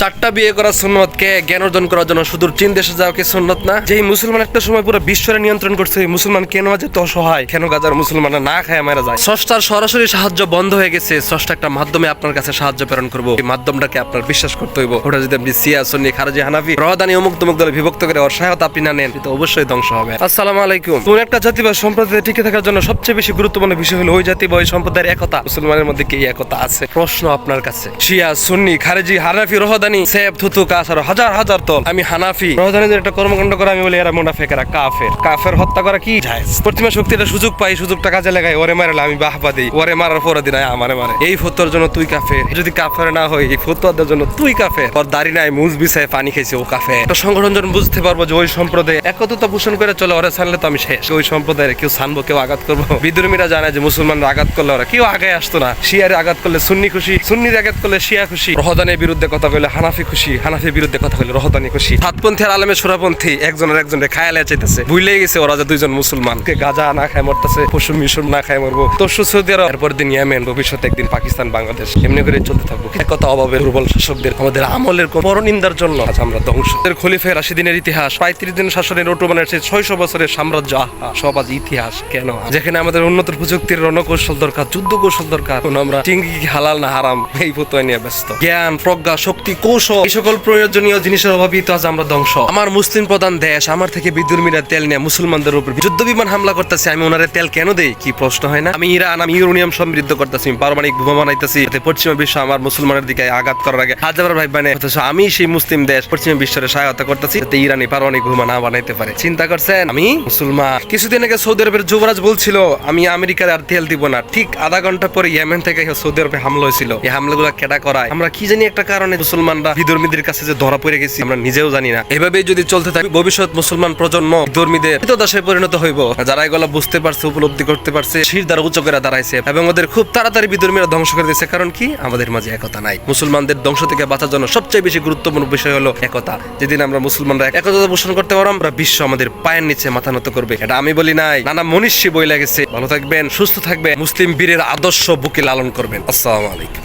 চারটা বিয়ে করা সুন্নত কে জ্ঞান অর্জন করার জন্য সুদূর চীন দেশে যাওয়া কি সুন্নত না? যেই মুসলমান একটা সময় পুরো বিশ্বরে নিয়ন্ত্রণ করছে, এই মুসলমান কেন আজ এত অসহায়? কেন গাজার মুসলমানরা না খায় মারা যায়? স্রষ্টার সরাসরি সাহায্য বন্ধ হয়ে গেছে। স্রষ্টা একটা মাধ্যমে আপনার কাছে সাহায্য প্রেরণ করবো, এই মাধ্যমটাকে আপনার বিশ্বাস করতে হইব। ওটা যদি আপনি শিয়া, সুন্নি, খারেজি, হানাফি, রহদানি অমুক তমুক দলে বিভক্ত করে ওর সহায়তা আপনি না নেন, তো অবশ্যই ধ্বংস হবে। আসসালামু আলাইকুম। কোন একটা জাতি বা সম্প্রদায়ে টিকে থাকার জন্য সবচেয়ে বেশি গুরুত্বপূর্ণ বিষয় হলো ওই জাতি বা ওই সম্প্রদায়ের একতা। মুসলমানের মধ্যে কি একতা আছে? প্রশ্ন আপনার কাছে। শিয়া, সুন্নি, খারেজি, হানাফি, রহদানি, সেব, থুতু, কাসার হাজার হাজার দল। আমি হানাফি। রহদানিদের একটা কর্মকাণ্ড করে আমি বলি এরা মুনাফিকেরা, কাফের। কাফের হত্যা করা কি জায়েজ? পশ্চিমা শক্তিটা সুযোগ পাই, সুযোগটা কাজে লাগাই, ওরে মারলে আমি বাহবা দেই, ওরে মারার পরে দিন আমারে মারে। এই ফতোয়ার জন্য তুই কাফের। যদি কাফের না হয় এই ফতোয়াদের জন্য তুই কাফের। ওর দাড়ি নাই, মুজ বিছায় পানি খাইছে, ও কাফের। একটা সংগঠন যখন বুঝতে পারবো যে ওই সম্প্রদায় একতা পোষণ করে চলে, ওরা ছাড়লে তো আমি শেষ। ওই সম্প্রদায়ের কেউ ছানবো, কেউ আঘাত করবো। বিদ্রোহীরা জানে যে মুসলমানরা আঘাত করলে ওরা কেউ আগে আসতো না। শিয়ারে আঘাত করলে সুন্নি খুশি, সুন্নির আঘাত করলে শিয়া খুশি, রহদানের বিরুদ্ধে কথা বলে হানাফি খুশি, হানাফির বিরুদ্ধে কথা বলে রহদানি খুশি। সাতপন্থী আর আলেমে সুরাপন্থী একজনের একজনের খায়ালে চাইতেছে, ভুলে গেছে ওরা যে দুইজন মুসলমান। গাজা না খায় মরতেছে, পশু মিশর না খায় মরবো, তরশু সৌদি আরব, এরপর দিন ইয়েমেন, ভবিষ্যতে একদিন পাকিস্তান, বাংলাদেশ, এমনি করে চলতে থাকবো। একতা অভাবের দুর্বল শাসকদের আমাদের আমলের পরনিন্দার জন্য আজ আমরা ধ্বংস। খলিফায়ে রাশিদিনের ইতিহাস, 35 দিন শাসনের অটোমানের 600 বছরের সাম্রাজ্য, সব আজ ইতিহাস। কেন? যেখানে আমাদের উন্নত প্রযুক্তির রণকৌশল দরকার, যুদ্ধ কৌশল দরকার, আমরা চিংড়ি হালাল না হারাম এই ফতোয়া নিয়ে ব্যস্ত। জ্ঞান, প্রজ্ঞা, শক্তি, কৌশল, এই সকল প্রয়োজনীয় জিনিসের অভাবই তো আজ আমরা ধ্বংস। আমার মুসলিম প্রধান দেশ, আমার থেকে বিদ্রোহীরা তেল নিয়ে মুসলমানদের উপর যুদ্ধ বিমান হামলা করতেছে, আমি ওনারে তেল কেন দেই? কি প্রশ্ন হয় না? আমি ইরান, আমি ইউরেনিয়াম সমৃদ্ধ করতেছি, পারমাণবিক বোমা বানাইতেছি, পশ্চিমা বিশ্ব আমার মুসলমানের দিকে আঘাত করার আগে হাজার ভাই বানে, অথচ আমি সেই মুসলিম দেশ পশ্চিমা বিশ্বের সহায়তা করতেছি যাতে ইরানি পারমাণবিক বোমা না বানাইতে পারে। চিন্তা করছেন আমি মুসলমান? কিছুদিন আগে সৌদি আরবের যুবরাজ বলছিল আমি আমেরিকার আর তেল দিব না। ঠিক আধা ঘন্টা পরে ইয়েমেন থেকে সৌদি আরবে হামলা হয়েছিল। এই হামলাগুলো কেডা করায়? আমরা কি জানি একটা কারণে মুসলমানরা বিধর্মীদের কাছে যে ধরা পড়ে গেছি আমরা নিজেও জানি না। এভাবেই যদি চলতে থাকে ভবিষ্যৎ মুসলমান প্রজন্ম বিধর্মীদের দাসে পরিণত হইব। যারা এগুলো বুঝতে পারছে, উপলব্ধি করতে পারছে, শির দ্বারা উচ্চ করে দাঁড়াইছে এবং ওদের খুব তাড়াতাড়ি বিধর্মীরা ধ্বংস করে দিয়েছে। কারণ কি? আমাদের মাঝে একতা নাই। মুসলমানদের ধ্বংস থেকে বাঁচার জন্য সবচেয়ে বেশি গুরুত্বপূর্ণ বিষয় হলো একতা। যেদিন আমরা মুসলমানরা একতা পোষণ করতে পারবো, আমরা বিশ্ব আমাদের পায়ের নিচে মাথা নত করবে। এটা আমি বলি নাই, নানা মনীষী বই লাগেছে। ভালো থাকবেন, সুস্থ থাকবেন, মুসলিম বীরের আদর্শ বুকে লালন করবেন। আসসালামু আলাইকুম।